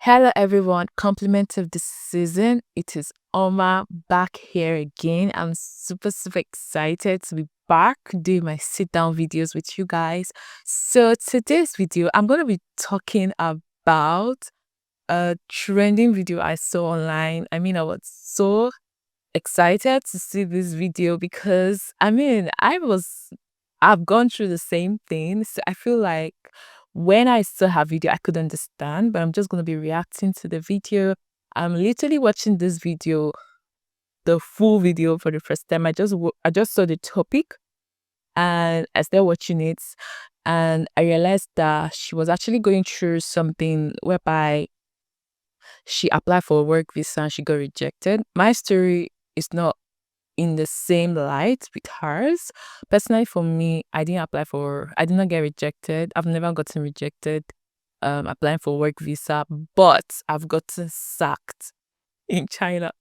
Hello everyone, compliment of the season. It is Oma back here again. I'm super excited to be back doing my sit down videos with you guys. So today's video, I'm going to be talking about a trending video I saw online. I was so excited to see this video because I've gone through the same thing. So I feel like when I saw her video, I could understand, but I'm just going to be reacting to the video. I'm literally watching this video, the full video for the first time. I just saw the topic and I started watching it, and I realized that she was actually going through something whereby she applied for a work visa and she got rejected. My story is not in the same light with hers. Personally, for me, I did not get rejected. I've never gotten rejected applying for work visa, but I've gotten sacked in China.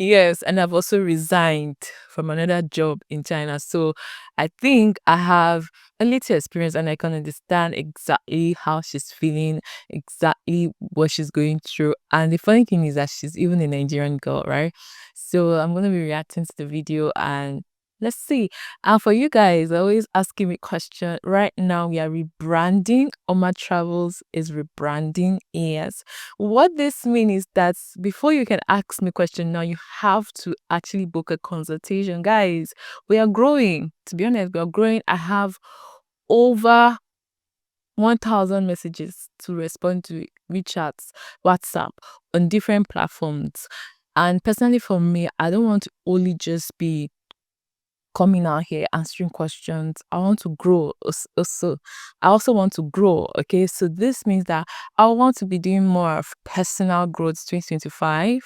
Yes, and I've also resigned from another job in China. So I think I have a little experience and I can understand exactly how she's feeling, exactly what she's going through. And the funny thing is that she's even a Nigerian girl, right? So I'm going to be reacting to the video and let's see. And for you guys, always asking me question. Right now, we are rebranding. Oma Travels is rebranding. Yes. What this means is that before you can ask me question now, you have to actually book a consultation. Guys, we are growing. To be honest, we are growing. I have over 1,000 messages to respond to, WeChat, WhatsApp, on different platforms. And personally for me, I don't want to only just be coming out here answering questions. I want to grow also. I also want to grow. Okay. So this means that I want to be doing more of personal growth 2025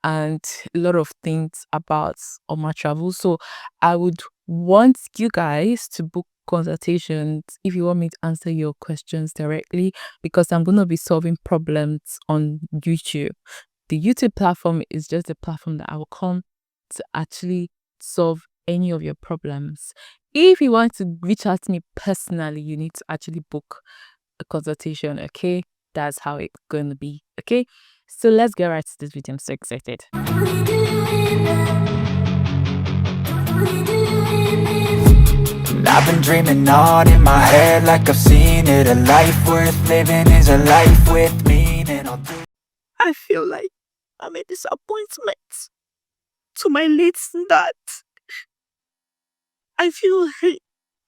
and a lot of things about on my travel. So I would want you guys to book consultations if you want me to answer your questions directly, because I'm going to be solving problems on YouTube. The YouTube platform is just a platform that I will come to actually solve any of your problems. If you want to reach out to me personally, you need to actually book a consultation, okay? That's how it's going to be, okay? So let's get right to this video. I'm so excited. I've been dreaming on in my head like I've seen it. A life worth living is a life with meaning. I feel like I'm a disappointment to my late dad. I feel like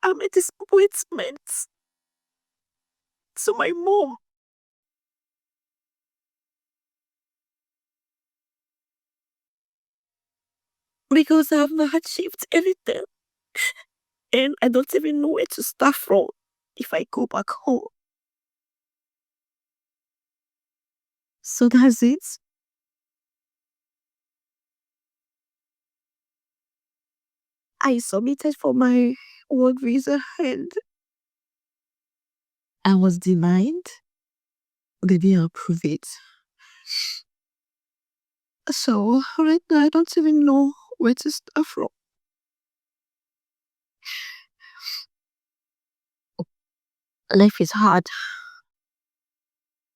I'm a disappointment to my mom. Because I've not achieved anything. And I don't even know where to start from if I go back home. So that's it. I submitted for my work visa and I was denied. They didn't approve it. So right now I don't even know where to start from. Life is hard.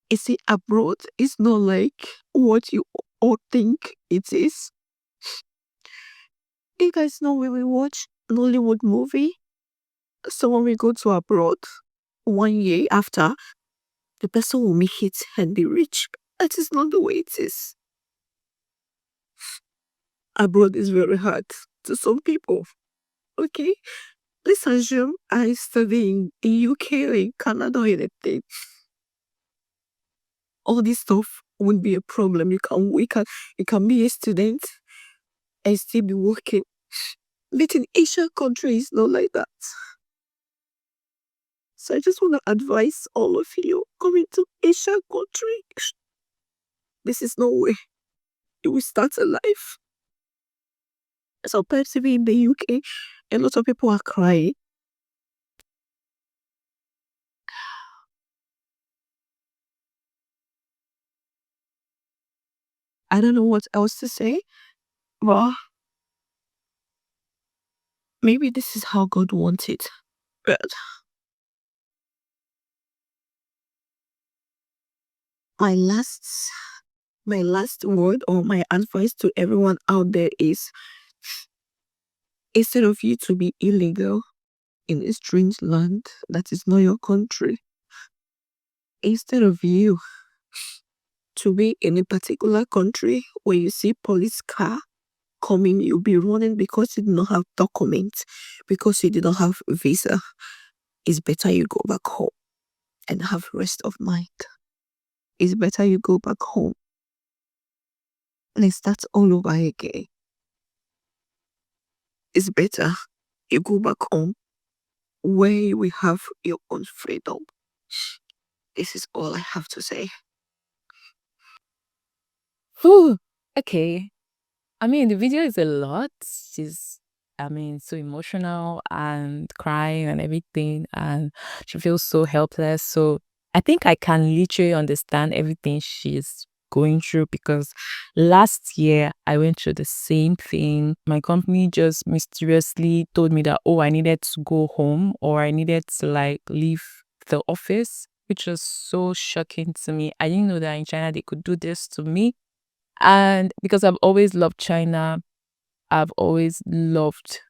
You see, abroad is not like what you all think it is. You guys know when we watch an Hollywood movie, so when we go to abroad, 1 year after, the person will make it and be rich. That is not the way it is. Abroad is very hard to some people. Okay? Let's assume I study in UK or in Canada or anything. All this stuff won't be a problem. You can be a student and still be working. But in Asian countries, not like that. So I just want to advise all of you coming to Asian country. This is no way you will start a life. So personally in the UK, a lot of people are crying. I don't know what else to say, but maybe this is how God wants it. But My last word or my advice to everyone out there is, instead of you to be illegal in a strange land that is not your country, instead of you to be in a particular country where you see police car coming, you'll be running because you do not have documents, because you do not have visa. It's better you go back home and have rest of mind. It's better you go back home and start all over again. It's better you go back home where you will have your own freedom. This is all I have to say. Whew. Okay. I mean, the video is a lot. She's, I mean, so emotional and crying and everything, and she feels so helpless. So I think I can literally understand everything she's going through, because last year I went through the same thing. My company just mysteriously told me that, oh, I needed to go home, or I needed to like leave the office, which was so shocking to me. I didn't know that in China they could do this to me. And because I've always loved China, I've always loved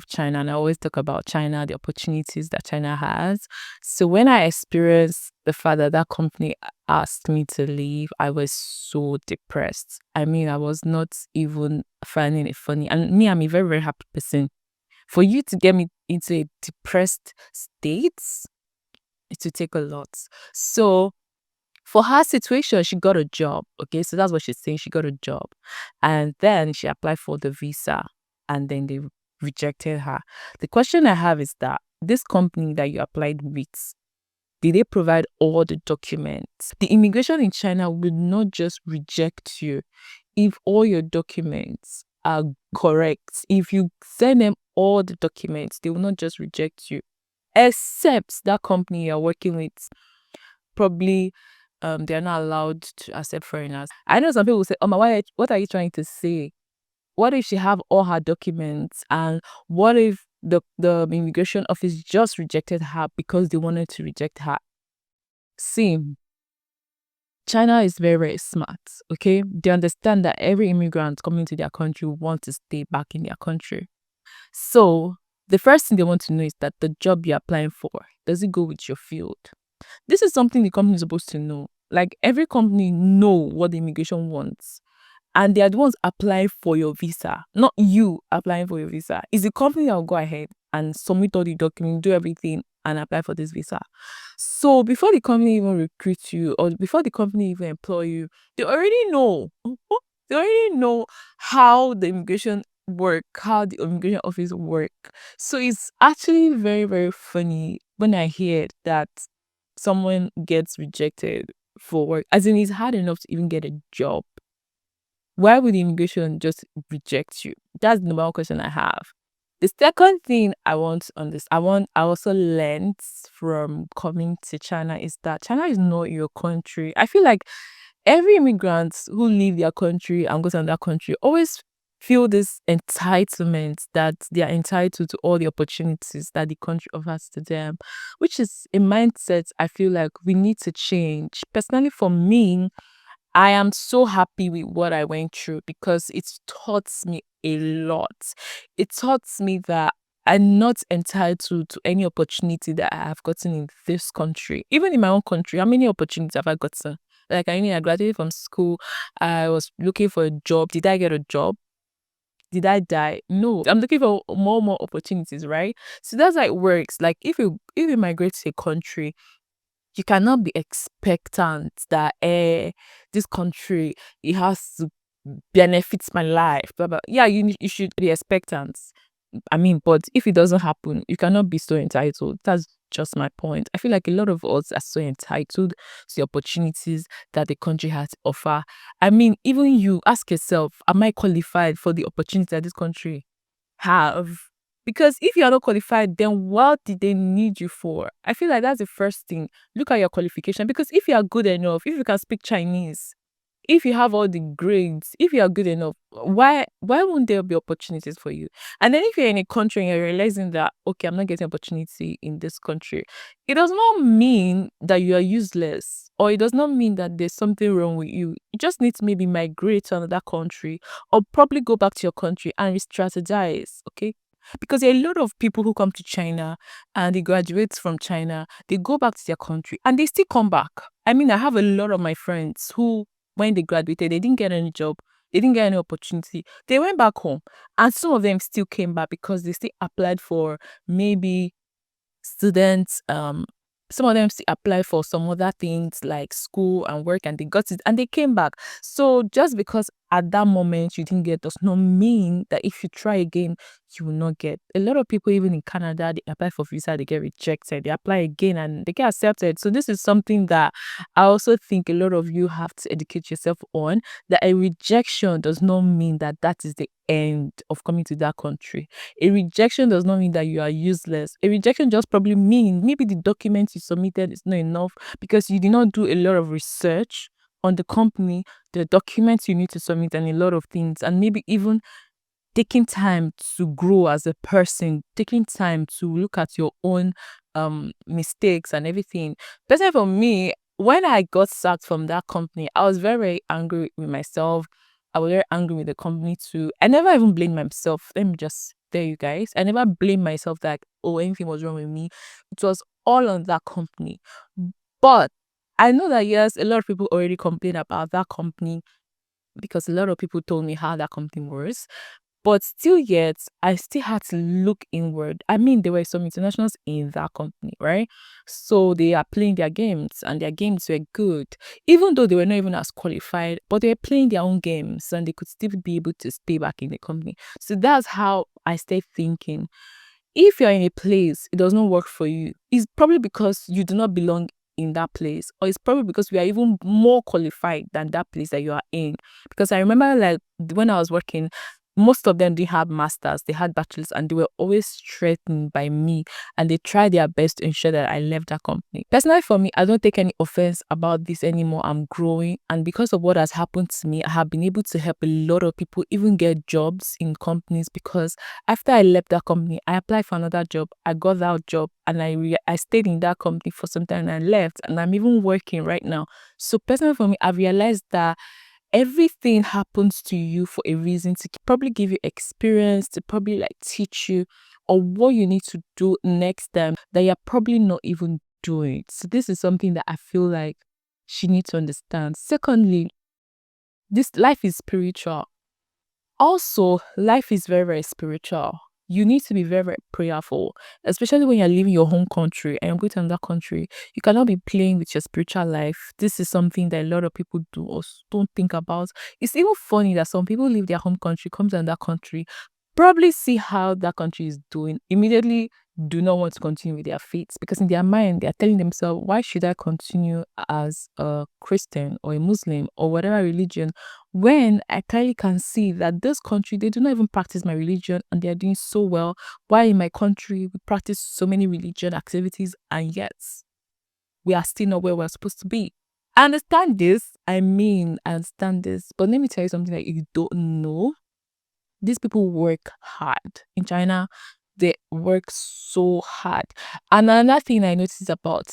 China, and I always talk about China, the opportunities that China has. So when I experienced the fact that that company asked me to leave, I was so depressed. I mean, I was not even finding it funny. And me, I'm a very, very happy person. For you to get me into a depressed state, it will take a lot. So for her situation, she got a job. Okay, so that's what she's saying. She got a job. And then she applied for the visa, and then they rejected her. The question I have is that this company that you applied with, did they provide all the documents? The immigration in China will not just reject you if all your documents are correct. If you send them all the documents, they will not just reject you, except that company you're working with probably they're not allowed to accept foreigners. I know some people will say, oh my, what are you trying to say? What if she have all her documents, and what if the immigration office just rejected her because they wanted to reject her? See, China is very, very smart, okay? They understand that every immigrant coming to their country wants to stay back in their country. So the first thing they want to know is that the job you're applying for, does it go with your field? This is something the company is supposed to know. Like, every company know what the immigration wants, and they are the ones applying for your visa, not you applying for your visa. It's the company that will go ahead and submit all the documents, do everything, and apply for this visa. So before the company even recruit you, or before the company even employ you, they already know. They already know how the immigration work, how the immigration office work. So it's actually very, very funny when I hear that someone gets rejected for work, as in it's hard enough to even get a job. Why would the immigration just reject you? That's the number one question I have. The second thing I want on this, I also learned from coming to China is that China is not your country. I feel like every immigrant who leave their country and goes to another country always feel this entitlement that they are entitled to all the opportunities that the country offers to them, which is a mindset I feel like we need to change. Personally, for me, I am so happy with what I went through, because it taught me a lot. It taught me that I'm not entitled to any opportunity that I have gotten in this country. Even in my own country, how many opportunities have I gotten? Like, I graduated from school, I was looking for a job. Did I get a job? Did I die? No. I'm looking for more opportunities, right? So that's how it works. Like, if you migrate to a country, you cannot be expectant that this country, it has to benefit my life, blah blah. Yeah, you should be expectant. I mean, but if it doesn't happen, you cannot be so entitled. That's just my point. I feel like a lot of us are so entitled to the opportunities that the country has to offer. I mean, even you ask yourself, am I qualified for the opportunity that this country have? Because if you are not qualified, then what did they need you for? I feel like that's the first thing. Look at your qualification, because if you are good enough, if you can speak Chinese, if you have all the grades, if you are good enough, why won't there be opportunities for you? And then if you're in a country and you're realizing that, okay, I'm not getting opportunity in this country, it does not mean that you are useless, or it does not mean that there's something wrong with you. You just need to maybe migrate to another country, or probably go back to your country and re-strategize. Okay, because there are a lot of people who come to China and they graduate from China, they go back to their country and they still come back. I mean, I have a lot of my friends who, when they graduated, they didn't get any job, they didn't get any opportunity. They went back home, and some of them still came back because they still applied for maybe students. Some of them still applied for some other things like school and work, and they got it and they came back. So just because at that moment you didn't get does not mean that if you try again you will not get. A lot of people, even in Canada, they apply for visa, they get rejected, they apply again and they get accepted. So this is something that I also think a lot of you have to educate yourself on, that a rejection does not mean that that is the end of coming to that country. A rejection does not mean that you are useless. A rejection just probably means maybe the documents you submitted is not enough because you did not do a lot of research on the company, the documents you need to submit, and a lot of things. And maybe even taking time to grow as a person, taking time to look at your own mistakes and everything. Personally, for me, when I got sacked from that company, I was very, very angry with myself. I was very angry with the company too. I never even blamed myself. Let me just tell you guys, I never blamed myself that, oh, anything was wrong with me. It was all on that company. But I know that yes, a lot of people already complain about that company because a lot of people told me how that company was. But still yet, I still had to look inward. I mean, there were some internationals in that company, right? So they are playing their games and their games were good. Even though they were not even as qualified, but they were playing their own games and they could still be able to stay back in the company. So that's how I started thinking. If you're in a place, it does not work for you, it's probably because you do not belong in that place, or it's probably because we are even more qualified than that place that you are in. Because I remember, like, when I was working, most of them didn't have masters, they had bachelors, and they were always threatened by me, and they tried their best to ensure that I left that company. Personally, for me, I don't take any offense about this anymore. I'm growing, and because of what has happened to me, I have been able to help a lot of people even get jobs in companies. Because after I left that company, I applied for another job, I got that job, and I stayed in that company for some time and I left, and I'm even working right now. So personally, for me, I've realized that everything happens to you for a reason, to probably give you experience, to probably like teach you or what you need to do next time that you're probably not even doing. So this is something that I feel like she needs to understand. Secondly, this life is spiritual. Also, life is very, very spiritual. You need to be very, very prayerful, especially when you're leaving your home country and you're going to another country. You cannot be playing with your spiritual life. This is something that a lot of people do or don't think about. It's even funny that some people leave their home country, come to another country, probably see how that country is doing, immediately do not want to continue with their faith, because in their mind they are telling themselves, why should I continue as a Christian or a Muslim or whatever religion when I clearly can see that this country, they do not even practice my religion and they are doing so well, while in my country we practice so many religion activities and yet we are still not where we're supposed to be. I understand this. I understand this, but let me tell you something that you don't know. These people work hard in China. They work so hard. And another thing I noticed about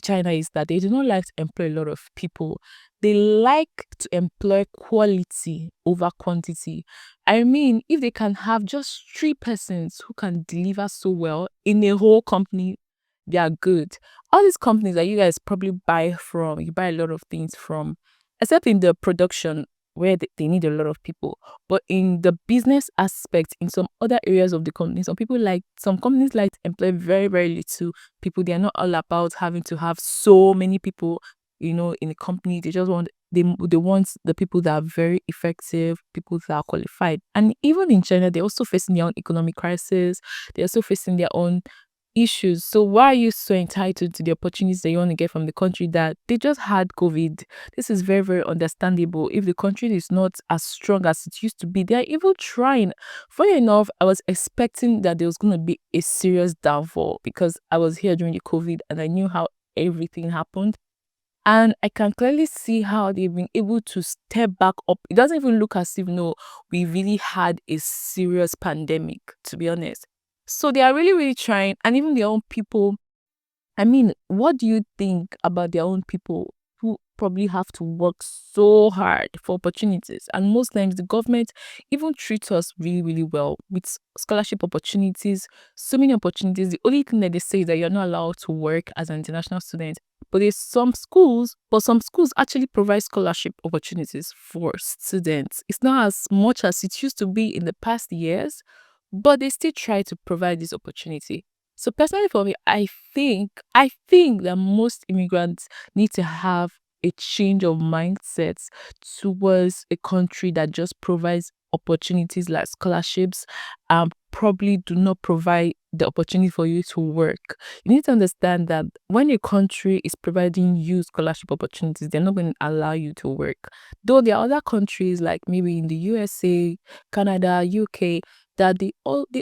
China is that they do not like to employ a lot of people. They like to employ quality over quantity. I mean, if they can have just 3 persons who can deliver so well in a whole company, they are good. All these companies that you guys probably buy from, you buy a lot of things from, except in the production where they need a lot of people. But in the business aspect, in some other areas of the company, some companies like to employ very, very little people. They are not all about having to have so many people, in the company. They just they want the people that are very effective, people that are qualified. And even in China, they're also facing their own economic crisis. They're also facing their own issues. So why are you so entitled to the opportunities that you want to get from the country that they just had COVID? This is very, very understandable. If the country is not as strong as it used to be, they are even trying. Funny enough, I was expecting that there was going to be a serious downfall because I was here during the COVID and I knew how everything happened. And I can clearly see how they've been able to step back up. It doesn't even look as if, no, we really had a serious pandemic, to be honest. So they are really, really trying. And even their own people, I mean, what do you think about their own people who probably have to work so hard for opportunities? And most times the government even treats us really, really well with scholarship opportunities, so many opportunities. The only thing that they say is that you're not allowed to work as an international student. But some schools actually provide scholarship opportunities for students. It's not as much as it used to be in the past years, but they still try to provide this opportunity. So personally for me, I think that most immigrants need to have a change of mindsets towards a country that just provides opportunities like scholarships and probably do not provide the opportunity for you to work. You need to understand that when a country is providing you scholarship opportunities, they're not going to allow you to work. Though there are other countries like maybe in the USA, Canada, UK, that they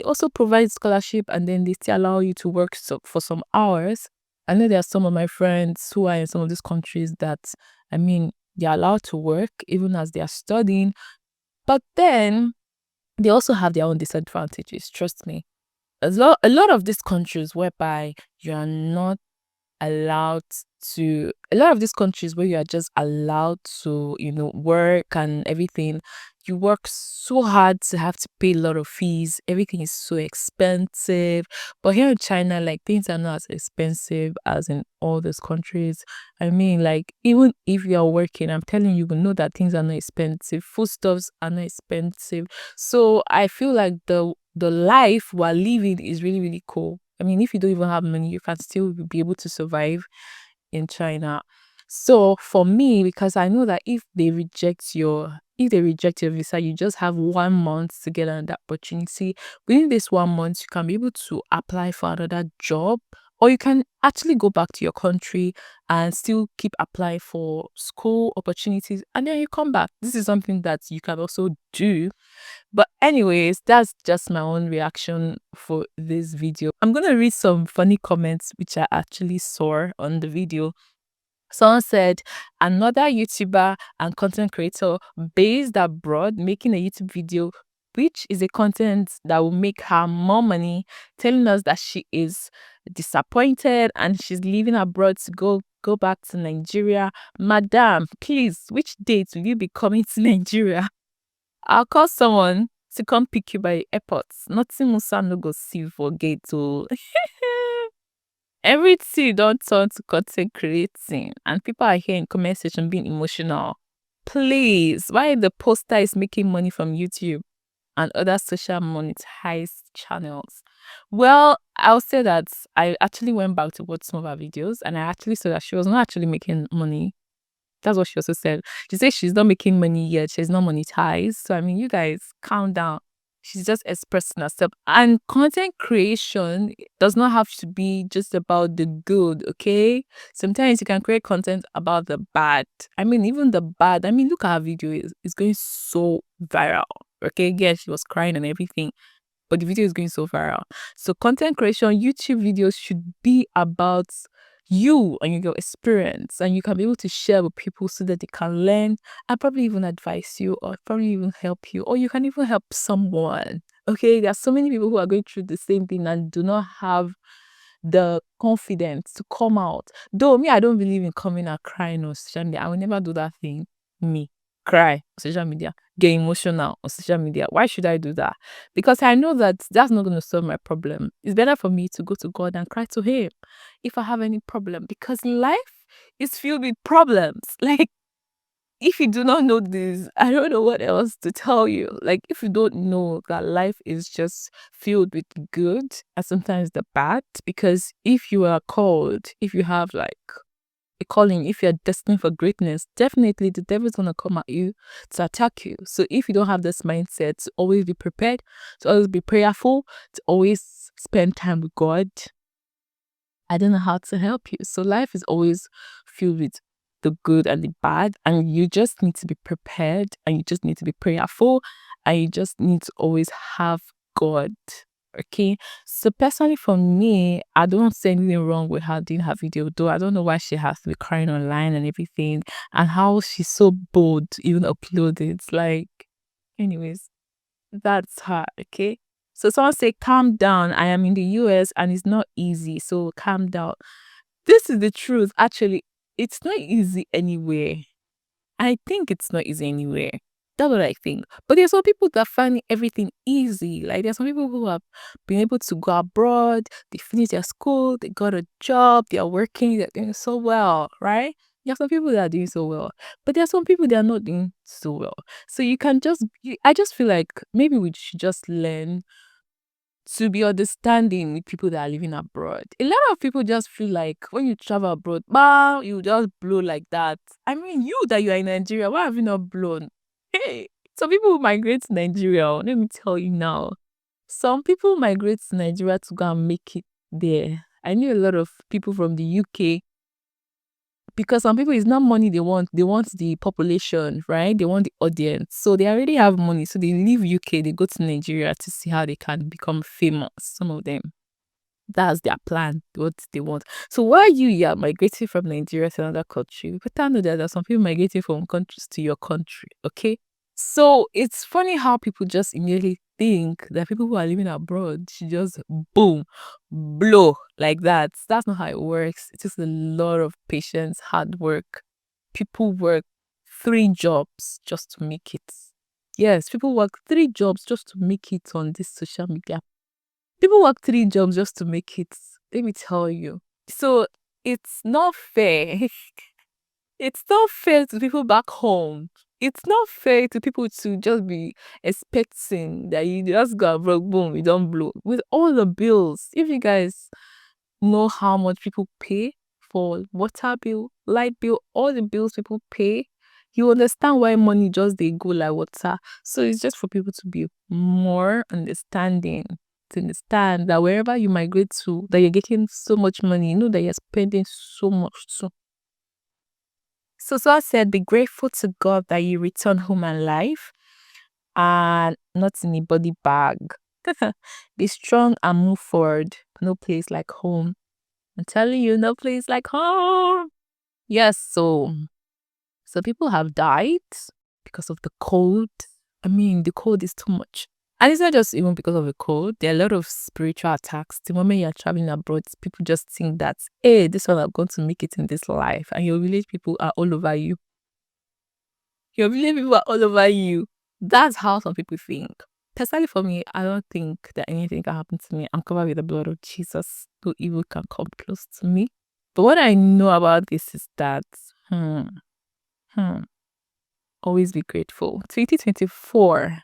also provide scholarship and then they still allow you to work for some hours. I know there are some of my friends who are in some of these countries that, I mean, they're allowed to work even as they are studying, but then they also have their own disadvantages. Trust me. A lot of these countries whereby you are not allowed a lot of these countries where you are just allowed to, work and everything, you work so hard to have to pay a lot of fees. Everything is so expensive. But here in China, like things are not as expensive as in all those countries. I mean, like even if you are working, I'm telling you, you know that things are not expensive. Foodstuffs are not expensive. So I feel like the life we're living is really, really cool. I mean, if you don't even have money, you can still be able to survive in China. So for me, because I know that if they reject your visa, you just have 1 month to get another opportunity. Within this 1 month, you can be able to apply for another job, or you can actually go back to your country and still keep applying for school opportunities, and then you come back. This is something that you can also do. But anyways, that's just my own reaction for this video. I'm gonna read some funny comments which I actually saw on the video. Someone said, another YouTuber and content creator based abroad making a YouTube video, which is a content that will make her more money, telling us that she is disappointed and she's leaving abroad to go back to Nigeria. Madam, please, which date will you be coming to Nigeria? I'll call someone to come pick you by the airport. Nothing Musa no go see you for gate to everything don't turn to content creating and people are here in comment section being emotional. Please, why the poster is making money from YouTube and other social monetized channels? Well, I'll say that I actually went back to watch some of her videos and I actually saw that she was not actually making money. That's what she also said. She said she's not making money yet. She's not monetized. So, I mean, you guys, calm down. She's just expressing herself. And content creation does not have to be just about the good, okay? Sometimes you can create content about the bad. I mean, even the bad. I mean, look at her video. It's going so viral. Okay, yeah, she was crying and everything, but the video is going so viral. So content creation, YouTube videos should be about you and your experience, and you can be able to share with people so that they can learn and probably even advise you or probably even help you, or you can even help someone. Okay, there are so many people who are going through the same thing and do not have the confidence to come out. Though me, I don't believe in coming and crying on social media. I will never do that thing. Me cry on social media, get emotional on social media. Why should I do that? Because I know that that's not going to solve my problem. It's better for me to go to God and cry to Him if I have any problem, because life is filled with problems. Like, if you do not know this, I don't know what else to tell you. Like, if you don't know that life is just filled with good and sometimes the bad, because if you are called, if you have like a calling, if you're destined for greatness, definitely the devil's gonna come at you to attack you. So if you don't have this mindset to always be prepared, to always be prayerful, to always spend time with God, I don't know how to help you. So life is always filled with the good and the bad, and you just need to be prepared, and you just need to be prayerful, and you just need to always have God. Okay, so personally for me, I don't see anything wrong with her doing her video, though I don't know why she has to be crying online and everything, and how she's so bold to even upload it. Like, anyways, that's her. Okay, so someone say, calm down. I am in the US and it's not easy, so calm down. This is the truth. Actually, it's not easy anywhere. I think it's not easy anywhere. That's what I think. But there's some people that find everything easy. Like there's some people who have been able to go abroad, they finish their school, they got a job, they are working, they're doing so well, right? There are some people that are doing so well. But there are some people that are not doing so well. So you can just I just feel like maybe we should just learn to be understanding with people that are living abroad. A lot of people just feel like when you travel abroad, bah, you just blow like that. I mean, you that you are in Nigeria, why have you not blown? Hey, some people migrate to Nigeria. Let me tell you now. Some people migrate to Nigeria to go and make it there. I knew a lot of people from the UK, because some people, it's not money they want the population, right? They want the audience, so they already have money, so they leave UK, they go to Nigeria to see how they can become famous. Some of them, that's their plan, what they want. So while you are migrating from Nigeria to another country, you better know that there are some people migrating from countries to your country. Okay, so it's funny how people just immediately think that people who are living abroad should just boom blow like that. That's not how it works. It takes a lot of patience, hard work. People work 3 jobs just to make it. Yes, people work 3 jobs just to make it on this social media. People work 3 jobs just to make it. Let me tell you. So it's not fair. It's not fair to people back home. It's not fair to people to just be expecting that you just go abroad, boom, you don't blow. With all the bills, if you guys know how much people pay for water bill, light bill, all the bills people pay, you understand why money just they go like water. So it's just for people to be more understanding, to understand that wherever you migrate to, that you're getting so much money, you know that you're spending so much too. So I said, be grateful to God that you return home alive and not in a body bag. Be strong and move forward. No place like home. I'm telling you, no place like home. Yes, so people have died because of the cold. I mean, the cold is too much. And it's not just even because of the cold. There are a lot of spiritual attacks. The moment you're traveling abroad, people just think that, hey, this one I'm going to make it in this life. And your village people are all over you. Your village people are all over you. That's how some people think. Personally, for me, I don't think that anything can happen to me. I'm covered with the blood of Jesus. No evil can come close to me. But what I know about this is that, always be grateful. 2024,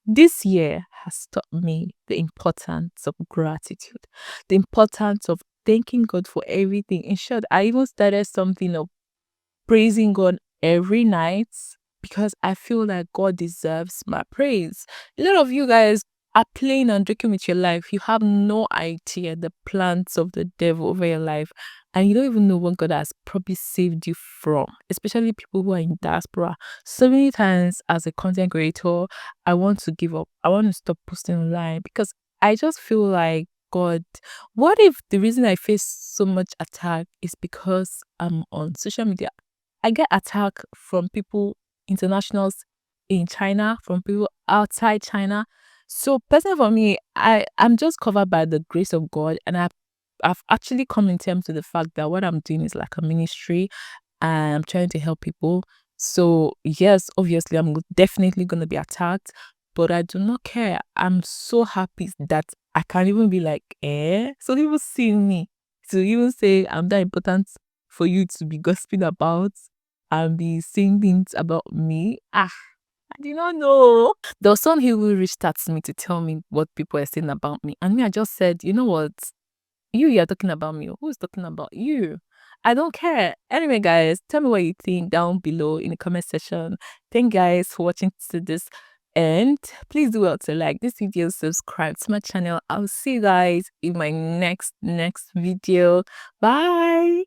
this year has taught me the importance of gratitude, the importance of thanking God for everything. In short, I even started something of praising God every night because I feel like God deserves my praise. A lot of you guys are playing and drinking with your life. You have no idea the plans of the devil over your life, and you don't even know what God has probably saved you from, especially people who are in diaspora. So many times as a content creator, I want to give up. I want to stop posting online because I just feel like, God, what if the reason I face so much attack is because I'm on social media? I get attacked from people, internationals in China, from people outside China. So personally for me, I'm just covered by the grace of God, and I've actually come in terms with the fact that what I'm doing is like a ministry and I'm trying to help people. So yes, obviously I'm definitely gonna be attacked, but I do not care. I'm so happy that I can't even be like, eh. So people see me to even say I'm that important for you to be gossiping about and be saying things about me. I did not know. There was someone who reached out to me to tell me what people are saying about me. And me, I just said, you know what? You're talking about me. Who's talking about you? I don't care. Anyway, guys, tell me what you think down below in the comment section. Thank you guys for watching to this end. Please do well to like this video, subscribe to my channel. I'll see you guys in my next video. Bye.